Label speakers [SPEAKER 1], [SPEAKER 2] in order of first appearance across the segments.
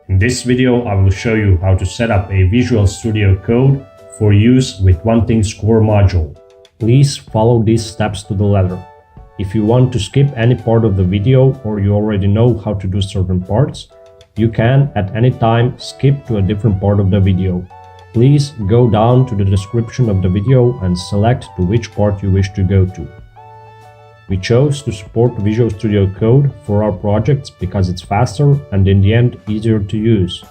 [SPEAKER 1] In this video, I will show you how to set up a Visual Studio Code for use with Onethinx core module. Please follow these steps to the letter. If you want to skip any part of the video or you already know how to do certain parts, you can at any time skip to a different part of the video. Please go down to the description of the video and select to which part you wish to go to. We chose to support Visual Studio Code for our projects because it's faster and in the end easier to use.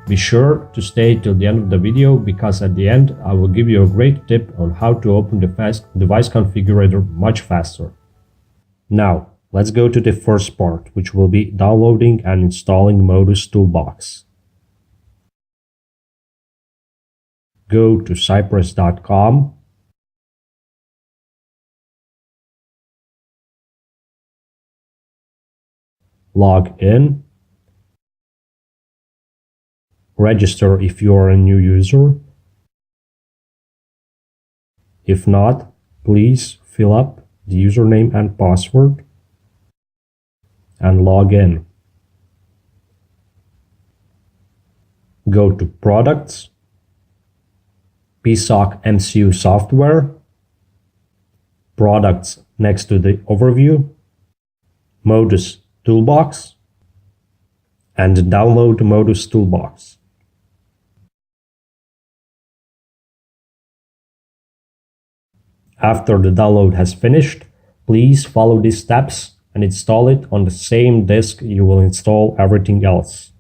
[SPEAKER 1] Be sure to stay till the end of the video because at the end I will give you a great tip on how to open the device configurator much faster. Now, let's go to the first part, which will be downloading and installing ModusToolbox. Go to cypress.com. Log in. Register if you are a new user. If not, please fill up the username and password and log in. Go to Products, PSOC MCU Software, Products next to the Overview, ModusToolbox, and download ModusToolbox. After the download has finished, please follow these steps and install it on the same disk you will install everything else.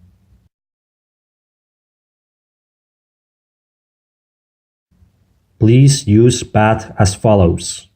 [SPEAKER 1] Please use path as follows.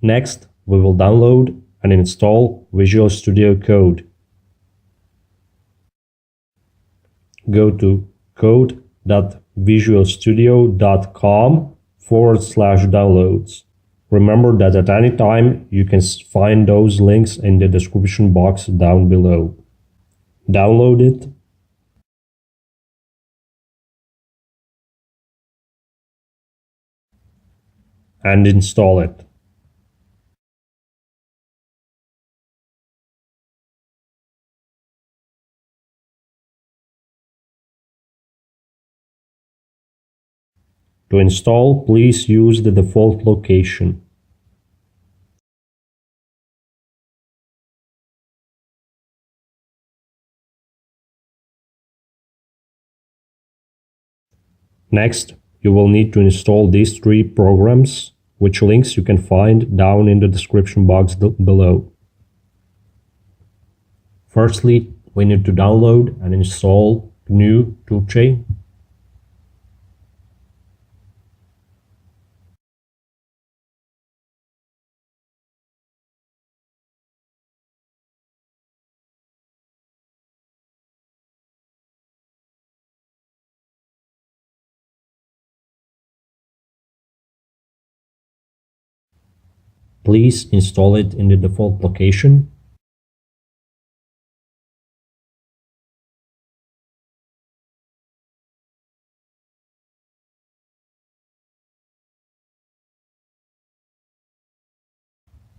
[SPEAKER 1] Next, we will download and install Visual Studio Code. Go to code.visualstudio.com/downloads. Remember that at any time you can find those links in the description box down below. Download it. And install it. To install, please use the default location. Next, you will need to install these three programs, which links you can find down in the description box below. Firstly, we need to download and install GNU Toolchain. Please install it in the default location.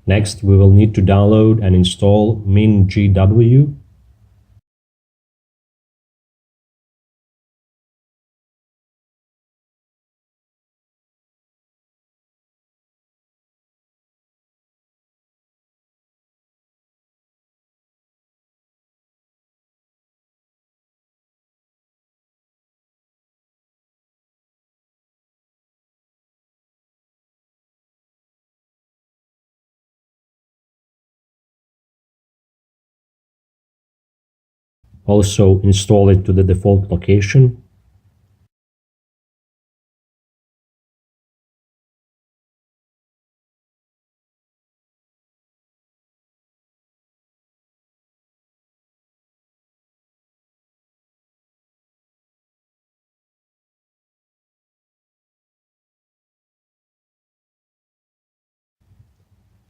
[SPEAKER 1] Next, we will need to download and install MinGW. Also install it to the default location.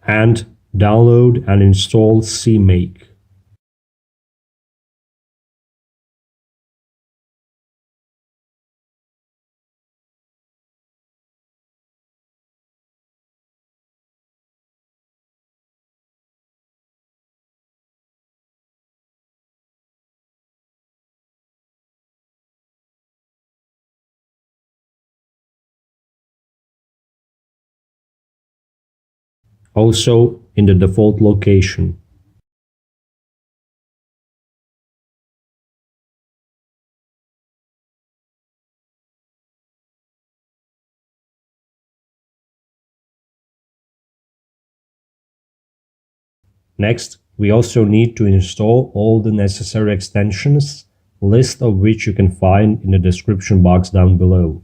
[SPEAKER 1] and download and install CMake. Also in the default location. Next, we also need to install all the necessary extensions, list of which you can find in the description box down below.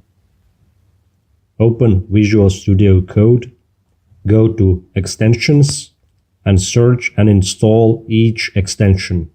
[SPEAKER 1] Open Visual Studio Code, go to Extensions, and search and install each extension.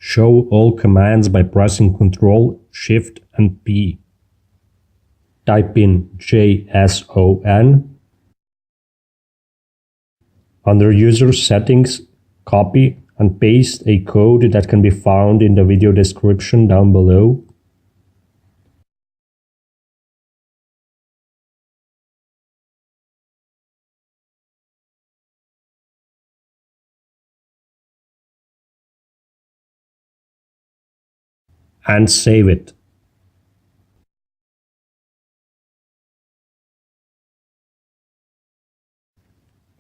[SPEAKER 1] Show all commands by pressing Ctrl, Shift, and P. Type in JSON. Under User Settings, copy and paste a code that can be found in the video description down below. And save it.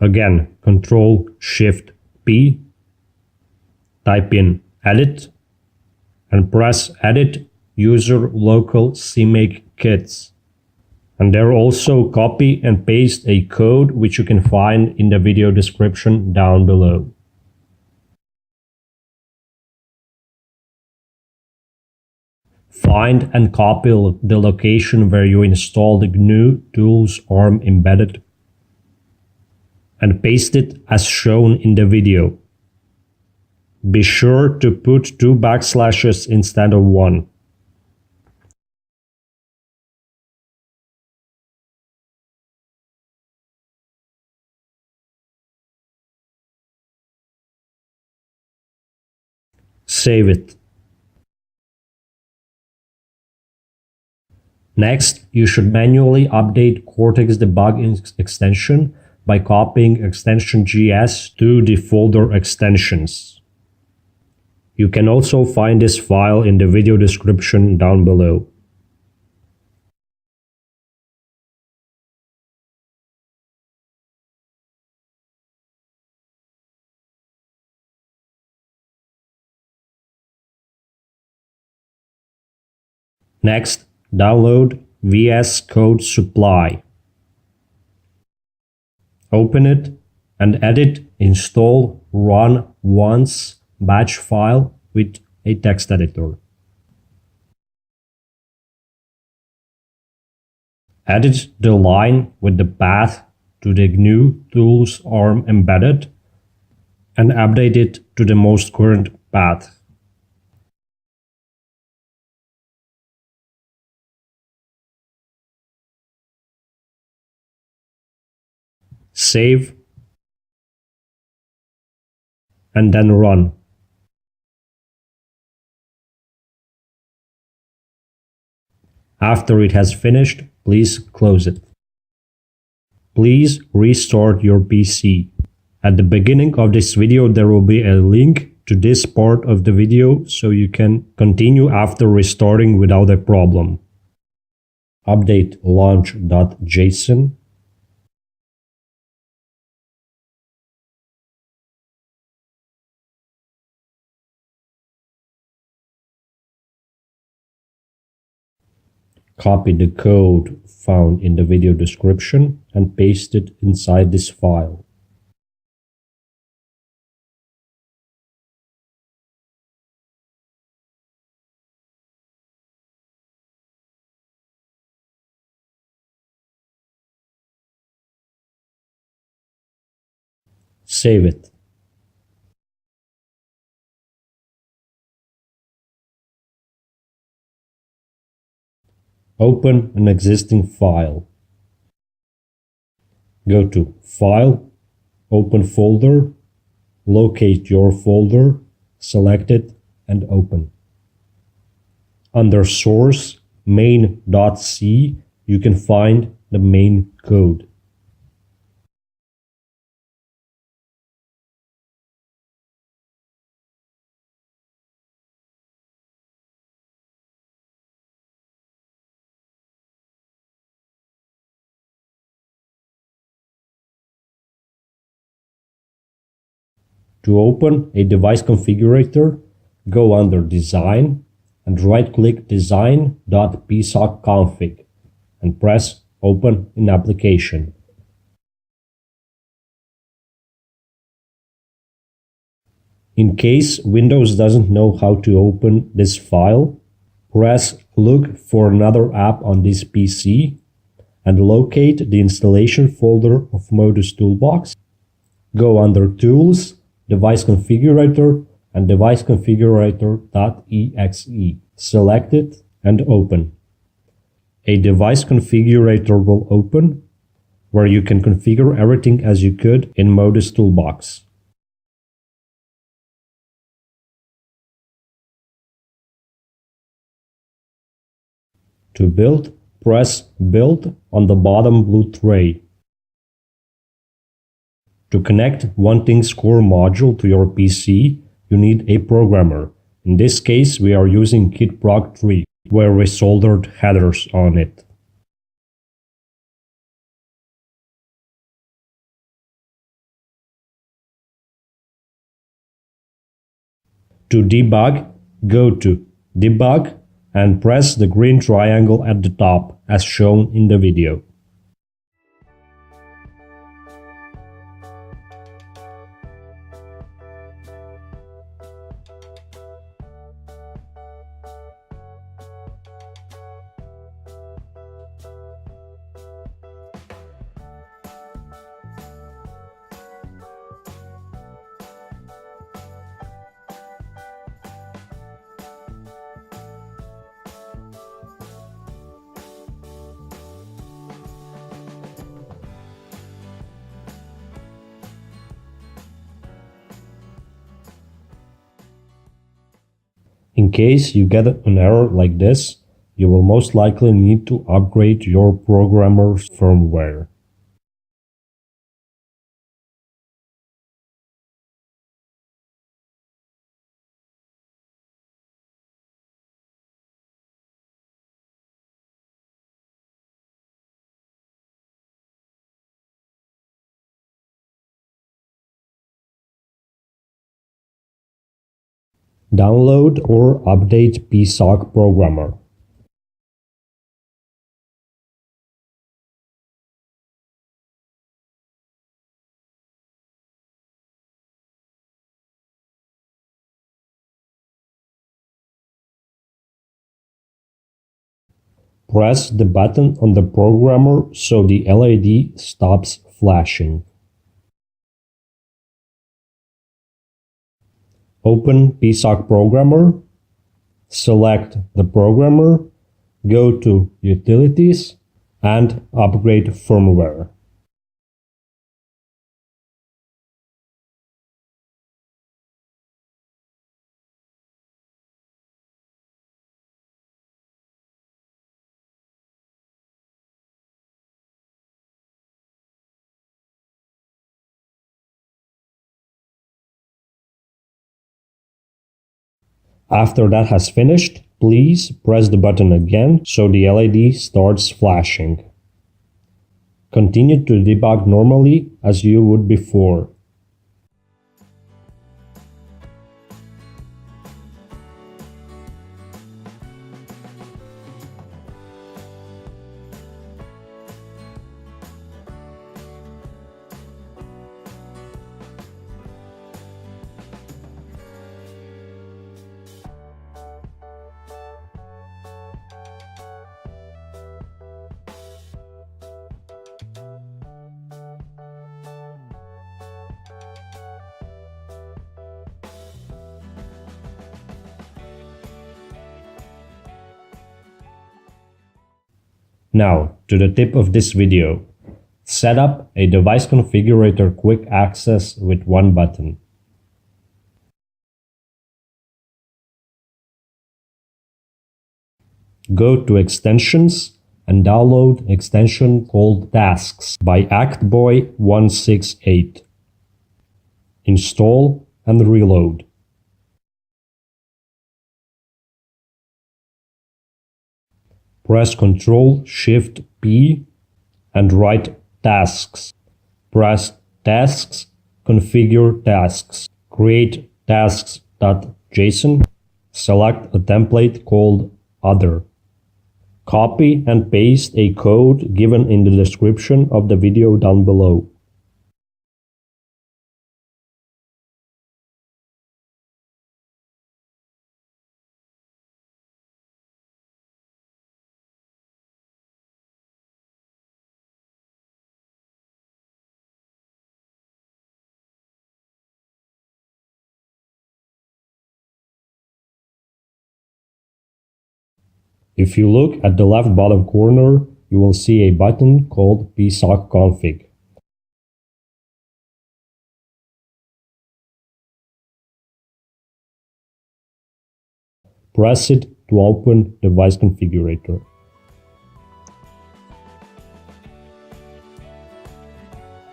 [SPEAKER 1] Again, Ctrl Shift P, type in Edit, and press Edit User Local CMake Kits. And there also copy and paste a code which you can find in the video description down below. Find and copy the location where you installed the GNU Tools Arm Embedded and paste it as shown in the video. Be sure to put 2 backslashes instead of 1. Save it. Next, you should manually update Cortex-Debug extension by copying extension GS to the folder extensions. You can also find this file in the video description down below. Next, download VS Code Supply. Open it and edit install run once batch file with a text editor. Edit the line with the path to the GNU Tools Arm Embedded and update it to the most current path. Save and then run. After it has finished, please close it. Please restart your PC. At the beginning of this video there will be a link to this part of the video so you can continue after restarting without a problem. Update launch.json. Copy the code found in the video description and paste it inside this file. Save it. Open an existing file. Go to File, Open Folder, locate your folder, select it, and open. Under Source, main.c, you can find the main code. To open a device configurator, go under Design and right-click design.psocconfig and press Open in Application. In case Windows doesn't know how to open this file, press Look for another app on this PC and locate the installation folder of ModusToolbox. Go under Tools, Device Configurator, and Device Configurator.exe. Select it and open. A device configurator will open, where you can configure everything as you could in ModusToolbox. To build, press Build on the bottom blue tray. To connect Onethinx core module to your PC, you need a programmer. In this case, we are using KitProg3, where we soldered headers on it. To debug, go to Debug and press the green triangle at the top, as shown in the video. In case you get an error like this, you will most likely need to upgrade your programmer's firmware. Download or update PSOC Programmer. Press the button on the programmer so the LED stops flashing. Open PSOC Programmer, select the programmer, go to Utilities, and upgrade firmware. After that has finished, please press the button again so the LED starts flashing. Continue to debug normally as you would before. Now, to the tip of this video. Set up a device configurator quick access with one button. Go to Extensions and download extension called Tasks by Actboy168. Install and reload. Press Ctrl-Shift-P and write Tasks. Press Tasks, Configure Tasks. Create tasks.json. Select a template called Other. Copy and paste a code given in the description of the video down below. If you look at the left bottom corner, you will see a button called psockconfig. Press it to open Device Configurator.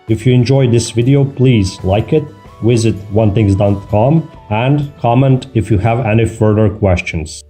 [SPEAKER 1] If you enjoyed this video, please like it, visit onethinx.com and comment if you have any further questions.